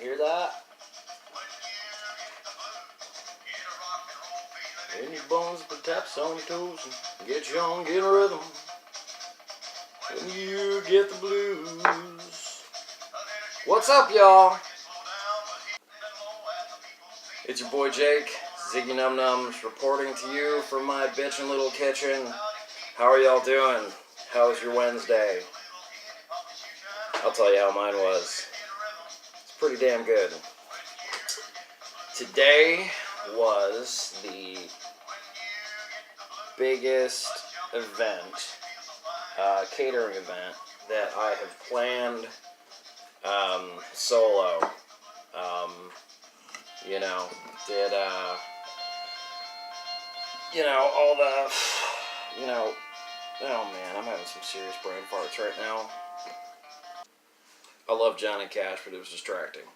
Hear that? In your bones, put taps on your toes, and get you on, get a rhythm. When you get the blues. What's up, y'all? It's your boy Jake, Ziggy Num Nums, reporting to you from my bitchin' little kitchen. How are y'all doing? How was your Wednesday? I'll tell you how mine was. It's pretty damn good. Today was the biggest event, catering event that I have planned solo. All the, oh man, I'm having some serious brain farts right now. I love Johnny Cash, but it was distracting.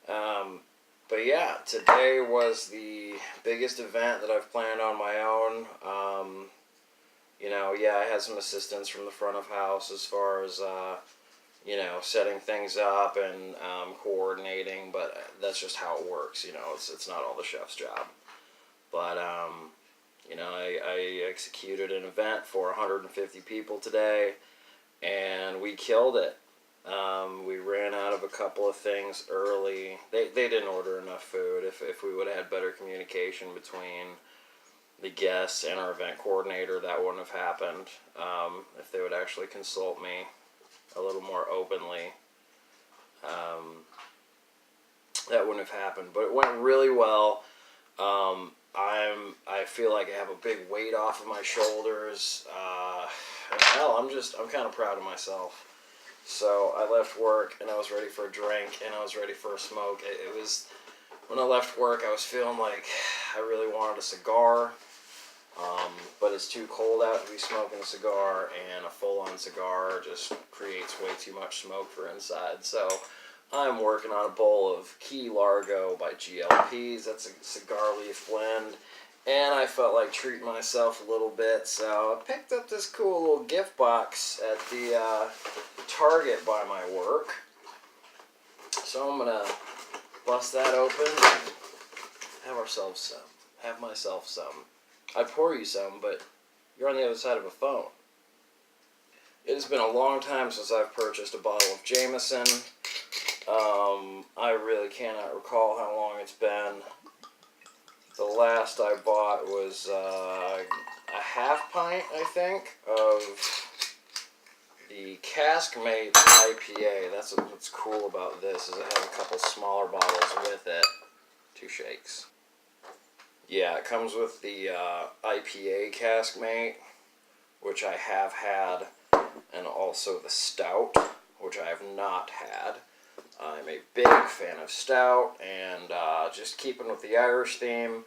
But yeah, today was the biggest event that I've planned on my own. I had some assistance from the front of house as far as, setting things up and coordinating, but that's just how it works, it's not all the chef's job. But, I executed an event for 150 people today, and we killed it. We ran out of a couple of things early. They didn't order enough food. If we would have had better communication between the guests and our event coordinator, that wouldn't have happened. If they would actually consult me a little more openly, that wouldn't have happened. But it went really well. I feel like I have a big weight off of my shoulders. I'm kind of proud of myself. So I left work and I was ready for a drink and I was ready for a smoke. It was, when I left work, I was feeling like I really wanted a cigar, but it's too cold out to be smoking a cigar, and a full-on cigar just creates way too much smoke for inside. So I'm working on a bowl of Key Largo by GLP's. That's a cigar leaf blend. And I felt like treating myself a little bit, so I picked up this cool little gift box at the Target by my work. So I'm gonna bust that open and have myself some. I'd pour you some, but you're on the other side of a phone. It has been a long time since I've purchased a bottle of Jameson. I really cannot recall how long it's been. The last I bought was a half pint, I think, of the Caskmate IPA. That's what's cool about this, is it has a couple smaller bottles with it. 2 shakes. Yeah, it comes with the IPA Caskmate, which I have had, and also the Stout, which I have not had. I'm a big fan of Stout, and just keeping with the Irish theme,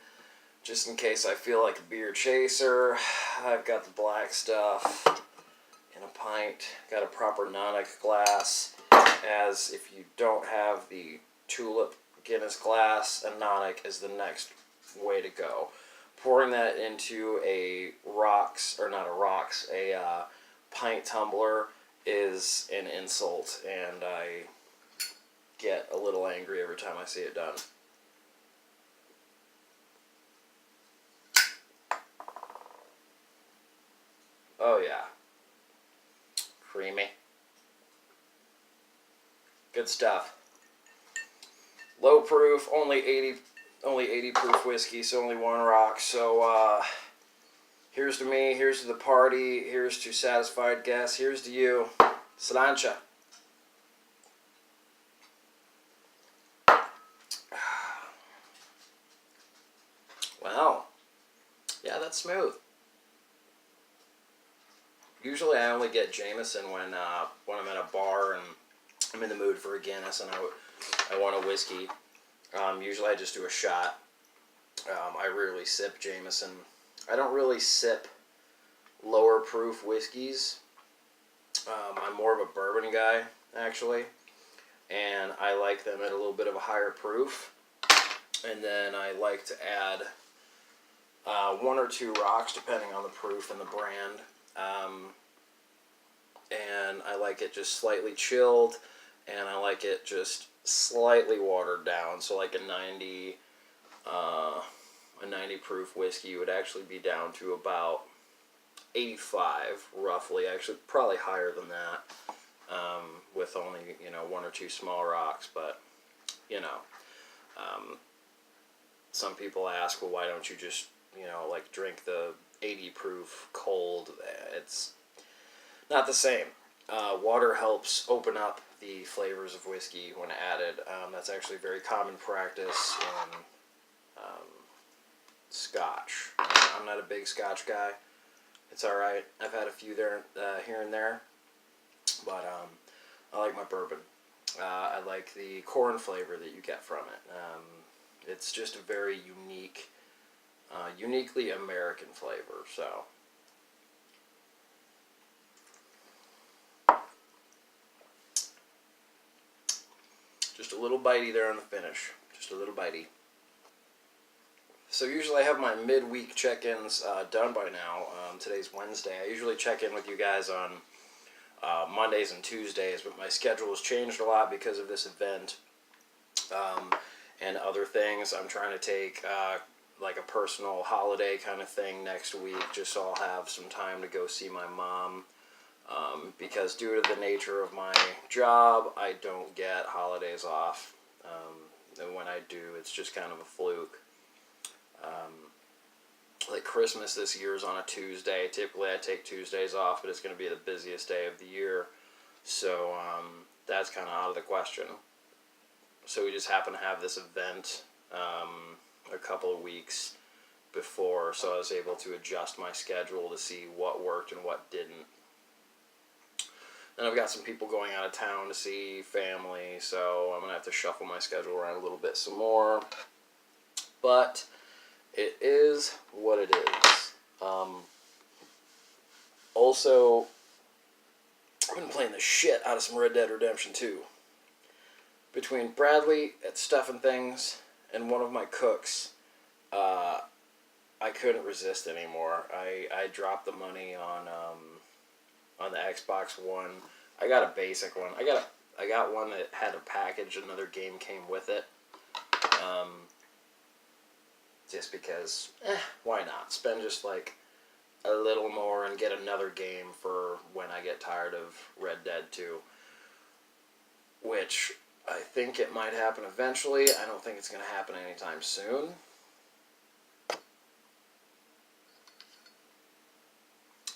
just in case I feel like a beer chaser, I've got the black stuff in a pint. Got a proper Nonic glass, as if you don't have the Tulip Guinness glass, a Nonic is the next way to go. Pouring that into a pint tumbler is an insult, and I get a little angry every time I see it done. Oh yeah. Creamy. Good stuff. Low proof, only 80 proof whiskey, so only 1 rock. So here's to me, here's to the party, here's to satisfied guests, here's to you. Sláinte. Wow. Yeah, that's smooth. Usually I only get Jameson when I'm at a bar and I'm in the mood for a Guinness and I want a whiskey. Usually I just do a shot. I rarely sip Jameson. I don't really sip lower proof whiskeys. I'm more of a bourbon guy, actually. And I like them at a little bit of a higher proof. And then I like to add 1 or 2 rocks, depending on the proof and the brand. And I like it just slightly chilled. and I like it just slightly watered down. So like a 90 proof whiskey would actually be down to about 85 roughly. Actually, probably higher than that, with only one or two small rocks. But um, some people ask, well, why don't you just like drink the 80 proof cold? It's not the same. Water helps open up the flavors of whiskey when added. That's actually very common practice in Scotch. I'm not a big Scotch guy. It's all right. I've had a few there, here and there, but I like my bourbon. I like the corn flavor that you get from it. It's just a very unique, uniquely American flavor. So. Just a little bitey there on the finish. Just a little bitey. So usually I have my midweek check-ins done by now. Today's Wednesday. I usually check in with you guys on Mondays and Tuesdays, but my schedule has changed a lot because of this event and other things. I'm trying to take like a personal holiday kind of thing next week, just so I'll have some time to go see my mom. Because due to the nature of my job, I don't get holidays off. And when I do, it's just kind of a fluke. Like Christmas this year is on a Tuesday. Typically I take Tuesdays off, but it's going to be the busiest day of the year. So that's kind of out of the question. So we just happen to have this event a couple of weeks before, so I was able to adjust my schedule to see what worked and what didn't. And I've got some people going out of town to see family, so I'm going to have to shuffle my schedule around a little bit some more. But it is what it is. Also, I've been playing the shit out of some Red Dead Redemption 2. Between Bradley at Stuffing Things and one of my cooks, I couldn't resist anymore. I dropped the money on the Xbox One. I got a basic one. I got one that had a package. Another game came with it. Just because, why not? Spend just like a little more and get another game for when I get tired of Red Dead 2. Which I think it might happen eventually. I don't think it's going to happen anytime soon.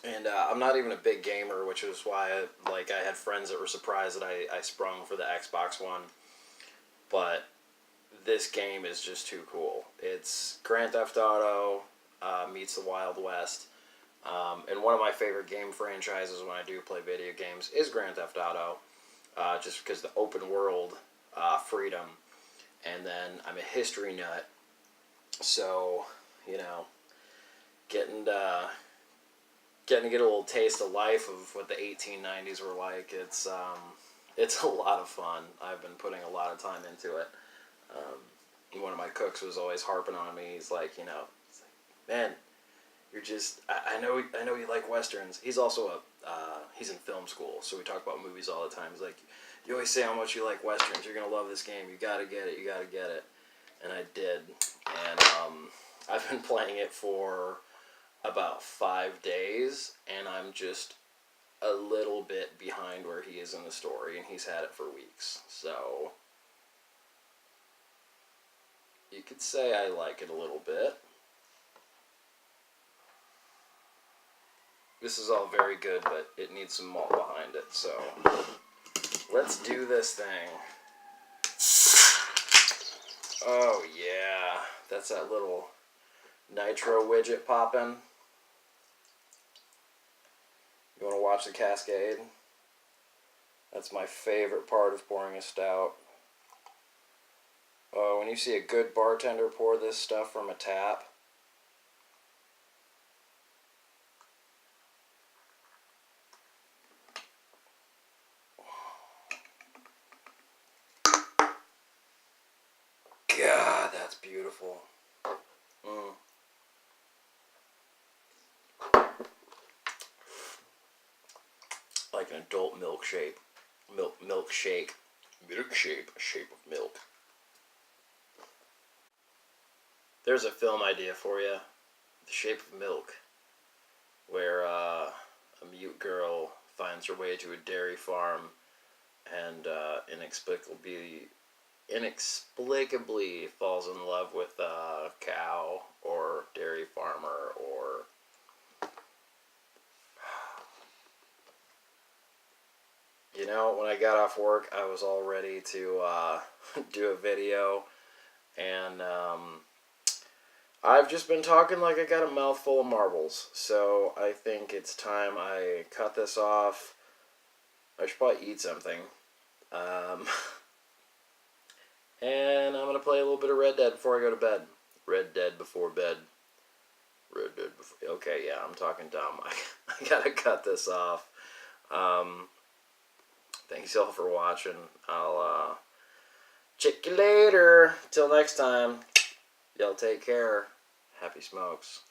And I'm not even a big gamer, which is why I had friends that were surprised that I sprung for the Xbox One. But this game is just too cool. It's Grand Theft Auto meets the Wild West. And one of my favorite game franchises when I do play video games is Grand Theft Auto. Just because the open world freedom. And then I'm a history nut. So, getting to get a little taste of life of what the 1890s were like. It's a lot of fun. I've been putting a lot of time into it. One of my cooks was always harping on me. He's like, man, you're just. I know you like westerns. He's also he's in film school, so we talk about movies all the time. He's like, you always say how much you like westerns. You're gonna love this game. You gotta get it. You gotta get it. And I did. And I've been playing it for about 5 days, and I'm just a little bit behind where he is in the story, and he's had it for weeks. So you could say I like it a little bit. This is all very good, but it needs some malt behind it, so let's do this thing. Oh yeah, that's that little nitro widget popping. You want to watch the cascade? That's my favorite part of pouring a stout. Oh, when you see a good bartender pour this stuff from a tap. God, that's beautiful. Like an adult milkshake. Milkshake. Milkshake, shape of milk. There's a film idea for you, The Shape of Milk, where a mute girl finds her way to a dairy farm and inexplicably falls in love with a cow or dairy farmer or when I got off work, I was all ready to do a video, and I've just been talking like I got a mouthful of marbles, so I think it's time I cut this off. I should probably eat something. And I'm going to play a little bit of Red Dead before I go to bed. Red Dead before bed. Red Dead before... Okay, yeah, I'm talking dumb. I got to cut this off. Thanks y'all for watching. I'll check you later. Till next time. Y'all take care. Happy smokes.